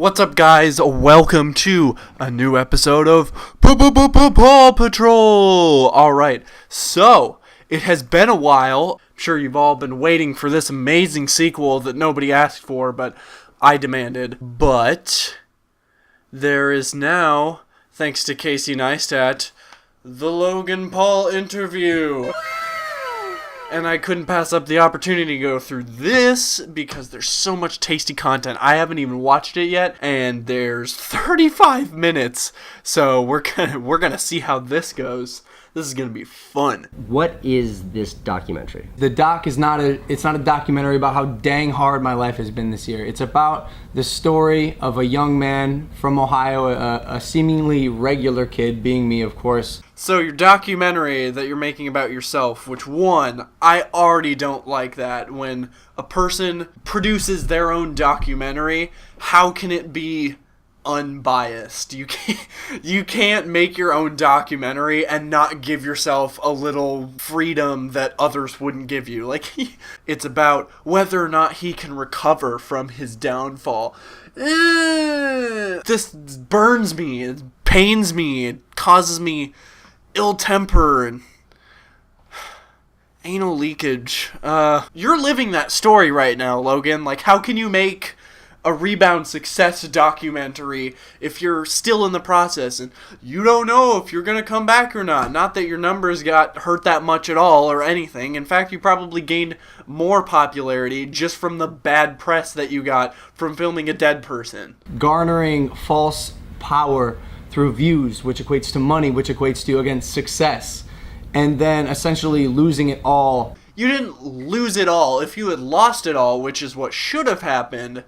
What's up, guys? Welcome to a new episode of Paw Patrol! Alright, so, it has been a while. I'm sure you've all been waiting for this amazing sequel that nobody asked for, but I demanded. But there is now, thanks to Casey Neistat, the Logan Paul interview. And I couldn't pass up the opportunity to go through this because there's so much tasty content. I haven't even watched it yet, and there's 35 minutes. So we're gonna see how this goes. This is gonna be fun. What is this documentary? The doc is it's not a documentary about how dang hard my life has been this year. It's about the story of a young man from Ohio, a seemingly regular kid, being me, of course. So your documentary that you're making about yourself, which one, I already don't like that. When a person produces their own documentary, how can it be unbiased? You can't make your own documentary and not give yourself a little freedom that others wouldn't give you. Like, it's about whether or not he can recover from his downfall. This burns me, it pains me, it causes me ill temper and anal leakage. You're living that story right now, Logan. Like, how can you make a rebound success documentary if you're still in the process and you don't know if you're gonna come back or not? Not that your numbers got hurt that much at all or anything. In fact, you probably gained more popularity just from the bad press that you got from filming a dead person. Garnering false power through views, which equates to money, which equates to, again, success, and then essentially losing it all. You didn't lose it all. If you had lost it all, which is what should have happened,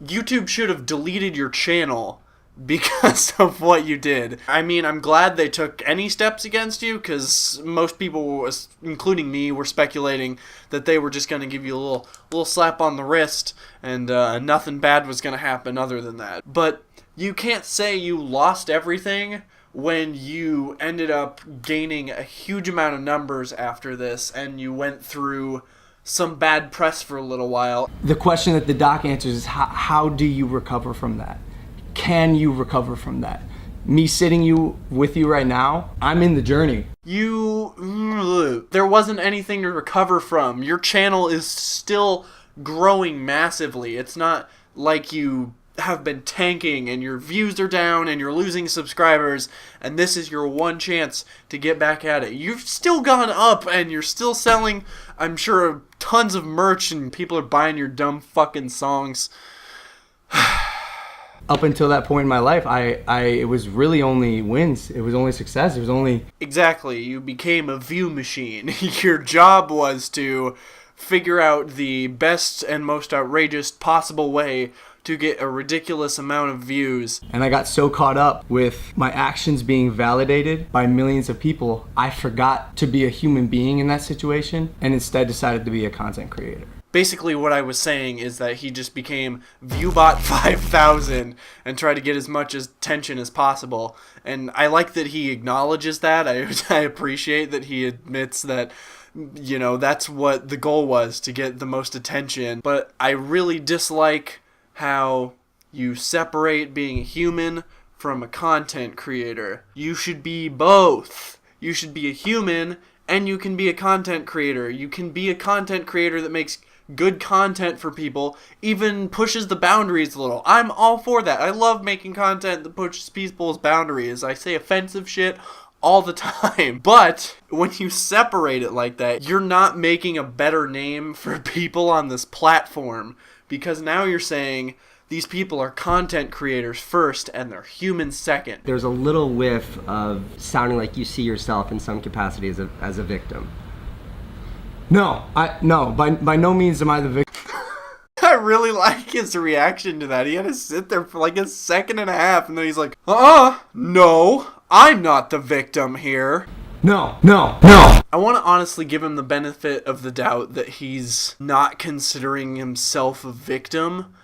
YouTube should have deleted your channel because of what you did. I mean, I'm glad they took any steps against you, because most people, including me, were speculating that they were just going to give you a little slap on the wrist and nothing bad was going to happen other than that. But you can't say you lost everything when you ended up gaining a huge amount of numbers after this and you went through some bad press for a little while. The question that the doc answers is how do you recover from that? Can you recover from that? Me sitting with you right now, I'm in the journey. There wasn't anything to recover from. Your channel is still growing massively. It's not like you have been tanking and your views are down and you're losing subscribers and this is your one chance to get back at it. You've still gone up and you're still selling, I'm sure, tons of merch and people are buying your dumb fucking songs. Up until that point in my life, it was really only wins. It was only success. It was only... Exactly. You became a view machine. Your job was to figure out the best and most outrageous possible way to get a ridiculous amount of views. And I got so caught up with my actions being validated by millions of people, I forgot to be a human being in that situation and instead decided to be a content creator. Basically what I was saying is that he just became Viewbot 5000 and tried to get as much attention as possible. And I like that he acknowledges that. I appreciate that he admits that, you know, that's what the goal was, to get the most attention. But I really dislike how you separate being a human from a content creator. You should be both. You should be a human and you can be a content creator. You can be a content creator that makes good content for people, even pushes the boundaries a little. I'm all for that. I love making content that pushes people's boundaries. I say offensive shit all the time. But when you separate it like that, you're not making a better name for people on this platform, because now you're saying these people are content creators first and they're humans second. There's a little whiff of sounding like you see yourself in some capacity as a victim. No, by no means am I the victim. I really like his reaction to that. He had to sit there for like a second and a half, and then he's like, no, I'm not the victim here. No. I want to honestly give him the benefit of the doubt that he's not considering himself a victim,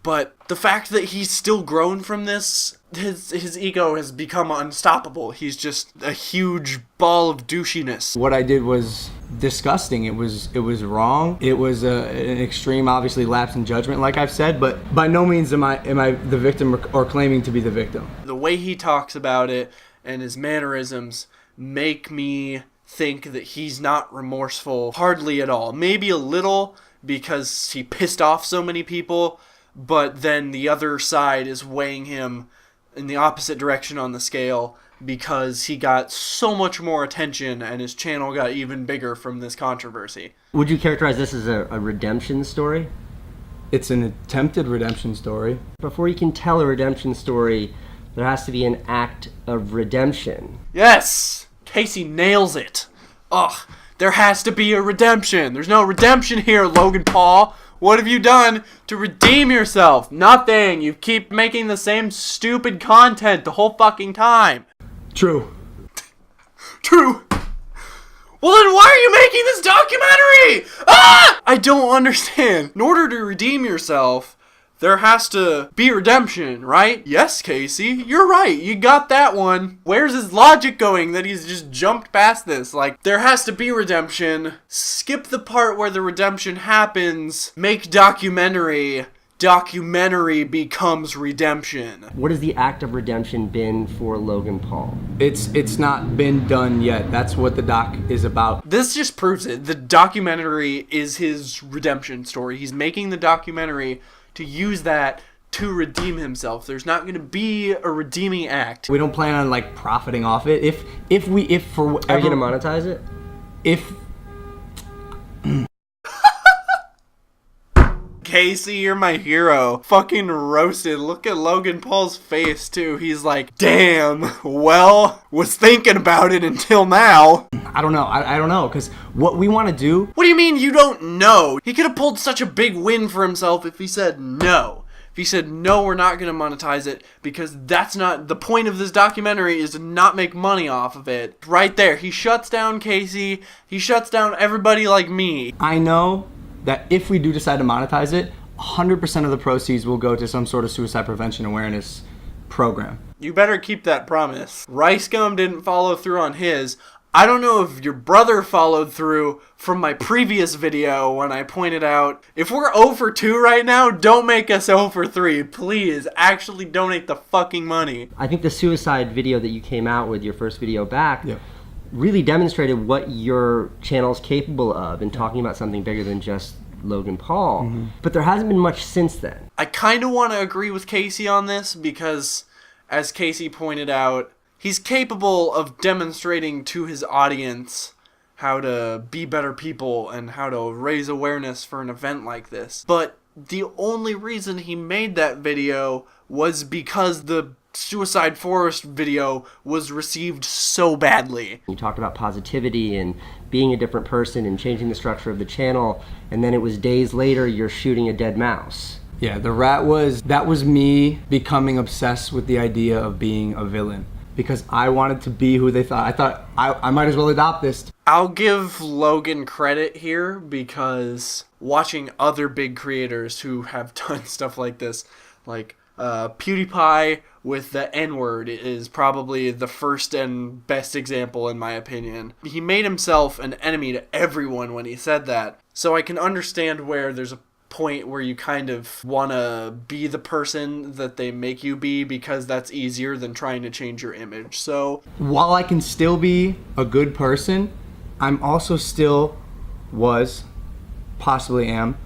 but the fact that he's still grown from this, his ego has become unstoppable. He's just a huge ball of douchiness. What I did was disgusting. It was wrong. It was an extreme, obviously, lapse in judgment, like I've said. But by no means am I the victim or claiming to be the victim. The way he talks about it and his mannerisms make me think that he's not remorseful hardly at all. Maybe a little because he pissed off so many people, but then the other side is weighing him in the opposite direction on the scale because he got so much more attention and his channel got even bigger from this controversy. Would you characterize this as a redemption story? It's an attempted redemption story. Before you can tell a redemption story, there has to be an act of redemption. Yes! Casey nails it. Ugh, there has to be a redemption. There's no redemption here, Logan Paul. What have you done to redeem yourself? Nothing. You keep making the same stupid content the whole fucking time. True. True. Well, then why are you making this documentary? Ah! I don't understand. In order to redeem yourself, there has to be redemption, right? Yes, Casey, you're right. You got that one. Where's his logic going that he's just jumped past this? Like, there has to be redemption. Skip the part where the redemption happens. Make documentary. Documentary becomes redemption. What has the act of redemption been for Logan Paul? It's not been done yet. That's what the doc is about. This just proves it. The documentary is his redemption story. He's making the documentary to use that to redeem himself. There's not going to be a redeeming act. We don't plan on like profiting off it. If for whatever, Are you gonna monetize it? If Casey, you're my hero. Fucking roasted. Look at Logan Paul's face too. He's like, damn, well, was thinking about it until now. I don't know. I don't know, because what we want to do. What do you mean you don't know? He could have pulled such a big win for himself if he said no. If he said, no, we're not going to monetize it, because that's not, the point of this documentary is to not make money off of it. Right there. He shuts down Casey. He shuts down everybody like me. I know that if we do decide to monetize it, 100% of the proceeds will go to some sort of suicide prevention awareness program. You better keep that promise. Rice Gum didn't follow through on his. I don't know if your brother followed through from my previous video when I pointed out, if we're 0 for 2 right now, don't make us 0 for 3. Please, actually donate the fucking money. I think the suicide video that you came out with, your first video back, Yeah. really demonstrated what your channel's capable of in talking about something bigger than just Logan Paul. Mm-hmm. But there hasn't been much since then. I kind of want to agree with Casey on this because, as Casey pointed out, he's capable of demonstrating to his audience how to be better people and how to raise awareness for an event like this. But the only reason he made that video was because the Suicide Forest video was received so badly. You talked about positivity and being a different person and changing the structure of the channel, and then it was days later you're shooting a dead mouse. Yeah, that was me becoming obsessed with the idea of being a villain. Because I wanted to be who they thought. I thought I might as well adopt this. I'll give Logan credit here because watching other big creators who have done stuff like this, like PewDiePie with the N-word is probably the first and best example in my opinion. He made himself an enemy to everyone when he said that. So I can understand where there's a point where you kind of want to be the person that they make you be because that's easier than trying to change your image. So while I can still be a good person, I'm also possibly am,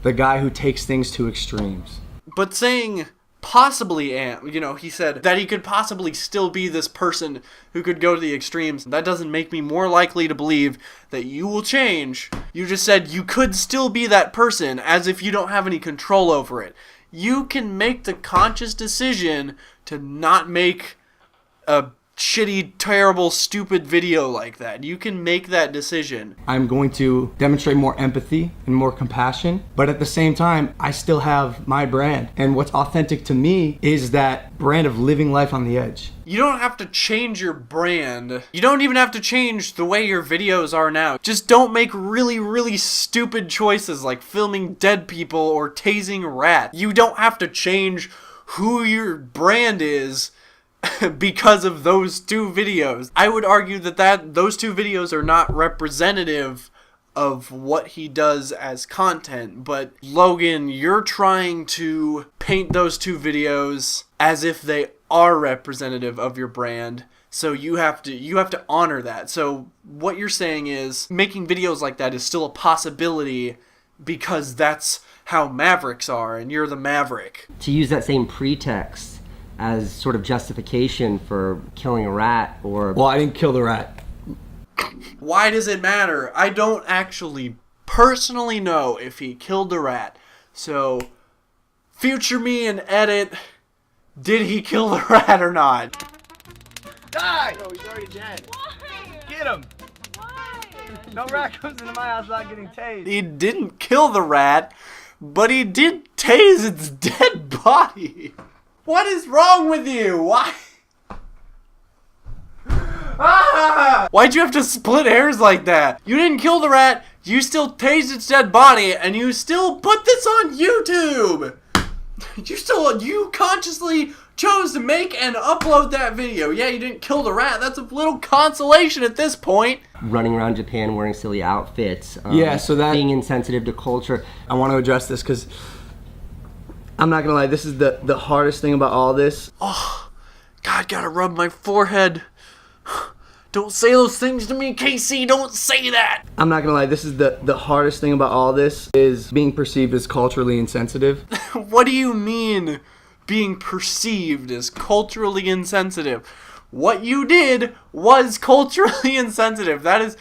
the guy who takes things to extremes. But saying possibly am, he said that he could possibly still be this person who could go to the extremes. That doesn't make me more likely to believe that you will change. You just said you could still be that person as if you don't have any control over it. You can make the conscious decision to not make a shitty, terrible, stupid video like that. You can make that decision. I'm going to demonstrate more empathy and more compassion, but at the same time, I still have my brand. And what's authentic to me is that brand of living life on the edge. You don't have to change your brand. You don't even have to change the way your videos are now. Just don't make really, really stupid choices like filming dead people or tasing rats. You don't have to change who your brand is because of those two videos. I would argue that those two videos are not representative of what he does as content, but Logan, you're trying to paint those two videos as if they are representative of your brand. So you have to honor that. So what you're saying is making videos like that is still a possibility because that's how Mavericks are, and you're the Maverick. To use that same pretext as sort of justification for killing a rat or... Well, I didn't kill the rat. Why does it matter? I don't actually personally know if he killed the rat. So, future me and edit, did he kill the rat or not? Die! No, he's already dead. Why? Get him! Why? No rat comes into my house without getting tased. He didn't kill the rat, but he did tase its dead body. What is wrong with you? Why? Ah! Why'd you have to split hairs like that? You didn't kill the rat, you still tased its dead body, and you still put this on YouTube! You consciously chose to make and upload that video. Yeah, you didn't kill the rat. That's a little consolation at this point. Running around Japan wearing silly outfits. Yeah, so that... Being insensitive to culture. I want to address this because I'm not going to lie, this is the hardest thing about all this. Oh, God, gotta rub my forehead. Don't say those things to me, Casey. Don't say that. I'm not gonna lie, this is the hardest thing about all this is being perceived as culturally insensitive. What do you mean being perceived as culturally insensitive? What you did was culturally insensitive. That is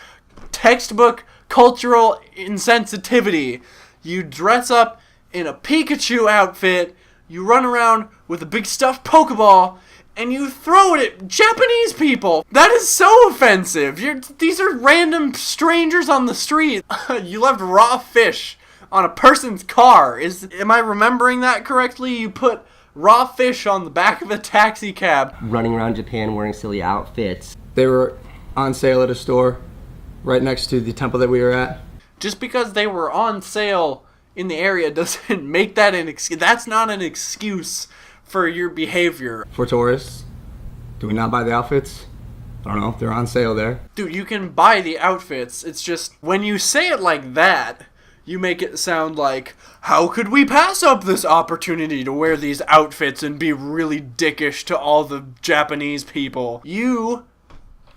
textbook cultural insensitivity. You dress up in a Pikachu outfit, you run around with a big stuffed Pokeball, and you throw it at Japanese people. That is so offensive. These are random strangers on the street. You left raw fish on a person's car. Am I remembering that correctly? You put raw fish on the back of a taxi cab. Running around Japan wearing silly outfits. They were on sale at a store right next to the temple that we were at. Just because they were on sale in the area doesn't make that an excuse. That's not an excuse for your behavior. For tourists, do we not buy the outfits? I don't know, they're on sale there. Dude, you can buy the outfits. It's just, when you say it like that, you make it sound like, how could we pass up this opportunity to wear these outfits and be really dickish to all the Japanese people? You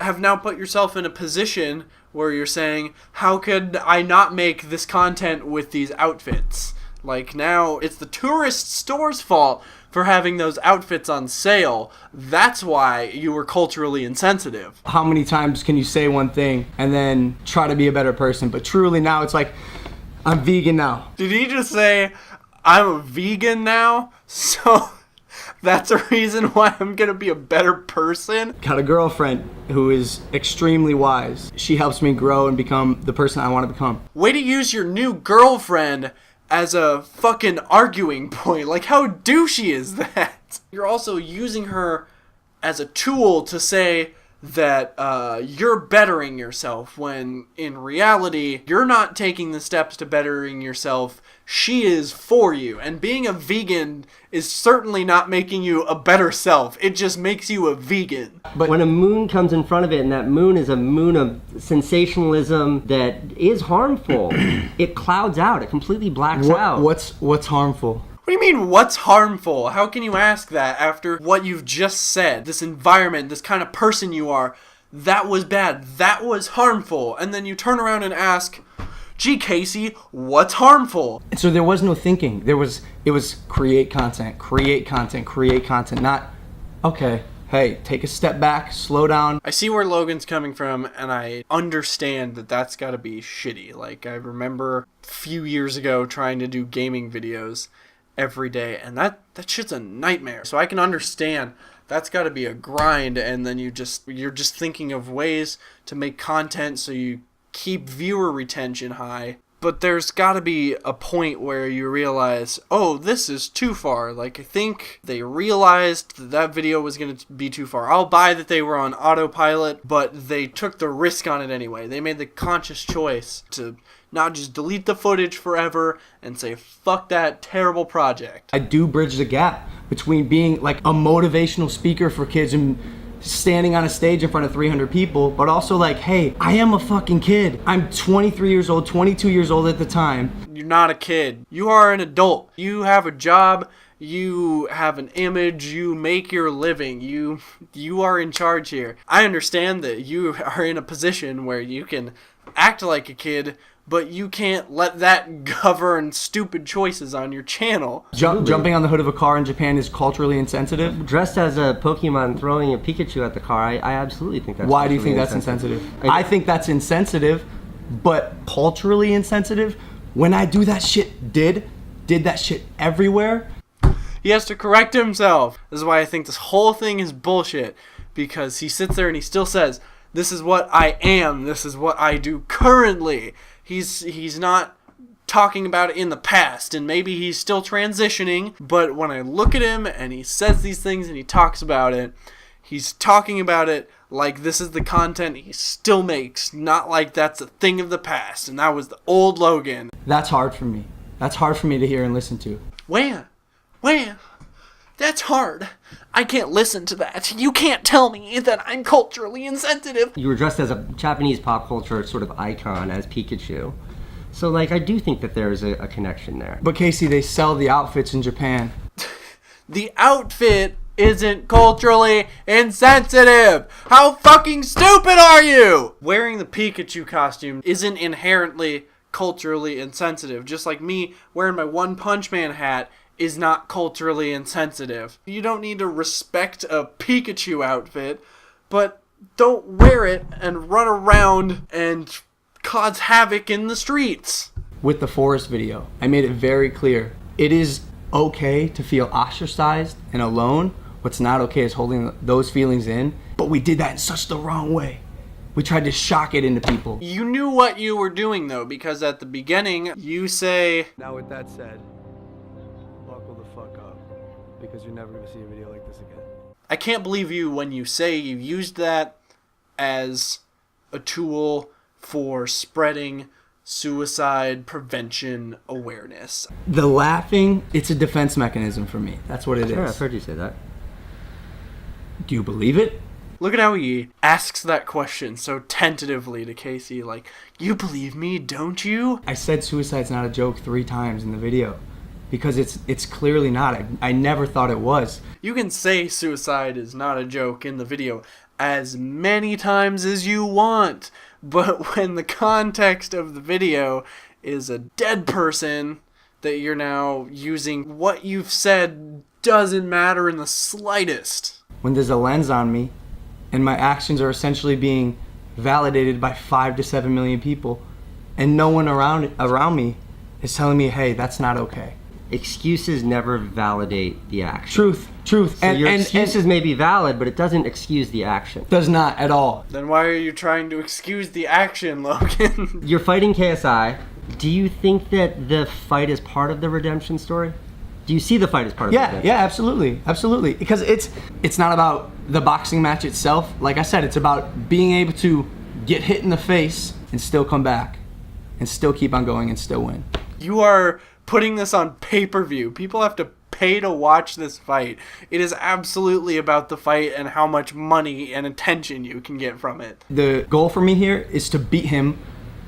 have now put yourself in a position where you're saying, how could I not make this content with these outfits? Like, now it's the tourist store's fault for having those outfits on sale. That's why you were culturally insensitive. How many times can you say one thing and then try to be a better person? But truly now it's like, I'm vegan now. Did he just say, I'm a vegan now? So that's a reason why I'm gonna be a better person? Got a girlfriend who is extremely wise. She helps me grow and become the person I want to become. Way to use your new girlfriend as a fucking arguing point. Like, how douchey is that? You're also using her as a tool to say that you're bettering yourself, when in reality, you're not taking the steps to bettering yourself. She is for you. And being a vegan is certainly not making you a better self. It just makes you a vegan. But when a moon comes in front of it, and that moon is a moon of sensationalism that is harmful, it clouds out. It completely blacks out. What's harmful? What do you mean, what's harmful? How can you ask that after what you've just said? This environment, this kind of person you are, that was bad, that was harmful. And then you turn around and ask, gee, Casey, what's harmful? And so there was no thinking. It was create content, not, okay, hey, take a step back, slow down. I see where Logan's coming from, and I understand that that's gotta be shitty. Like, I remember a few years ago trying to do gaming videos every day, and that shit's a nightmare. So I can understand that's got to be a grind, and then you're just thinking of ways to make content so you keep viewer retention high. But there's got to be a point where you realize, oh, this is too far. Like, I think they realized that video was going to be too far. I'll buy that they were on autopilot, but they took the risk on it anyway. They made the conscious choice to not just delete the footage forever and say, fuck that terrible project. I do bridge the gap between being like a motivational speaker for kids and standing on a stage in front of 300 people, but also like, hey, I am a fucking kid. I'm 23 years old, 22 years old at the time. You're not a kid. You are an adult. You have a job. You have an image. You make your living. You are in charge here. I understand that you are in a position where you can act like a kid, but you can't let that govern stupid choices on your channel. Jumping on the hood of a car in Japan is culturally insensitive. Dressed as a Pokemon throwing a Pikachu at the car, I absolutely think that's Why do you think culturally that's insensitive? I think that's insensitive, but culturally insensitive. When I do that shit, did that shit everywhere. He has to correct himself. This is why I think this whole thing is bullshit, because he sits there and he still says, this is what I am, this is what I do currently. He's not talking about it in the past, and maybe he's still transitioning, but when I look at him and he says these things and he talks about it, he's talking about it like this is the content he still makes, not like that's a thing of the past, and that was the old Logan. That's hard for me. That's hard for me to hear and listen to. When? That's hard. I can't listen to that. You can't tell me that I'm culturally insensitive. You were dressed as a Japanese pop culture sort of icon as Pikachu. So, like, I do think that there is a connection there. But Casey, they sell the outfits in Japan. The outfit isn't culturally insensitive. How fucking stupid are you? Wearing the Pikachu costume isn't inherently culturally insensitive. Just like me wearing my One Punch Man hat is not culturally insensitive. You don't need to respect a Pikachu outfit, but don't wear it and run around and cause havoc in the streets. With the forest video, I made it very clear. It is okay to feel ostracized and alone. What's not okay is holding those feelings in, but we did that in such the wrong way. We tried to shock it into people. You knew what you were doing, though, because at the beginning, you say, Now with that said, buckle the fuck up, because you're never gonna see a video like this again. I can't believe you when you say you used that as a tool for spreading suicide prevention awareness. The laughing, it's a defense mechanism for me. That's what it Sure, is. I've heard you say that. Do you believe it? Look at how he asks that question so tentatively to Casey, like, you believe me, don't you? I said suicide's not a joke 3 times in the video because it's clearly not. I never thought it was. You can say suicide is not a joke in the video as many times as you want, but when the context of the video is a dead person that you're now using, what you've said doesn't matter in the slightest. When there's a lens on me and my actions are essentially being validated by 5 to 7 million people and no one around me is telling me, hey, that's not okay. Excuses never validate the action. Truth. So your excuses may be valid, but it doesn't excuse the action. Does not at all. Then why are you trying to excuse the action, Logan? You're fighting KSI. Do you think that the fight is part of the redemption story? Do you see the fight as part of the redemption? Yeah, absolutely. Because it's not about the boxing match itself. Like I said, it's about being able to get hit in the face and still come back and still keep on going and still win. You are putting this on pay-per-view. People have to pay to watch this fight. It is absolutely about the fight and how much money and attention you can get from it. The goal for me here is to beat him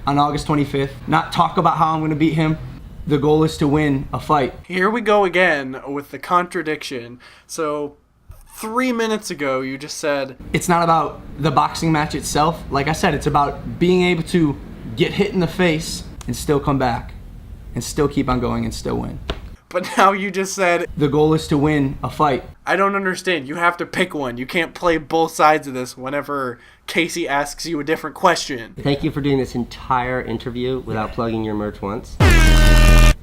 on August 25th, not talk about how I'm going to beat him. The goal is to win a fight. Here we go again with the contradiction. So 3 minutes ago you just said, It's not about the boxing match itself. Like I said, it's about being able to get hit in the face and still come back and still keep on going and still win. but now you just said, The goal is to win a fight. I don't understand. You have to pick one. You can't play both sides of this whenever Casey asks you a different question. Thank you for doing this entire interview without plugging your merch once.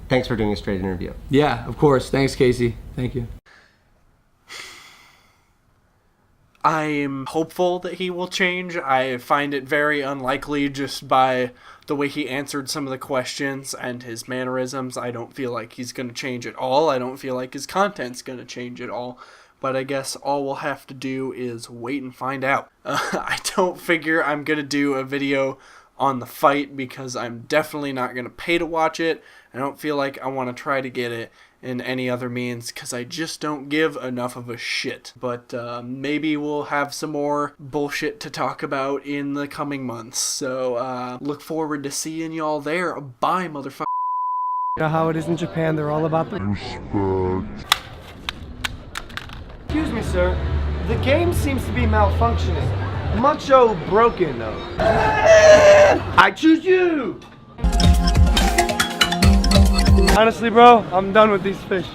Thanks for doing a straight interview. Yeah, of course. Thanks, Casey. Thank you. I'm hopeful that he will change. I find it very unlikely just by the way he answered some of the questions and his mannerisms. I don't feel like he's going to change at all. I don't feel like his content's going to change at all. But I guess all we'll have to do is wait and find out. I don't figure I'm going to do a video on the fight because I'm definitely not going to pay to watch it. I don't feel like I want to try to get it in any other means because I just don't give enough of a shit. But maybe we'll have some more bullshit to talk about in the coming months. So look forward to seeing y'all there. Bye, motherfucker. You know how it is in Japan, they're all about the respect. Excuse me, sir. The game seems to be malfunctioning. Macho broken, though. I choose you! Honestly, bro, I'm done with these fish.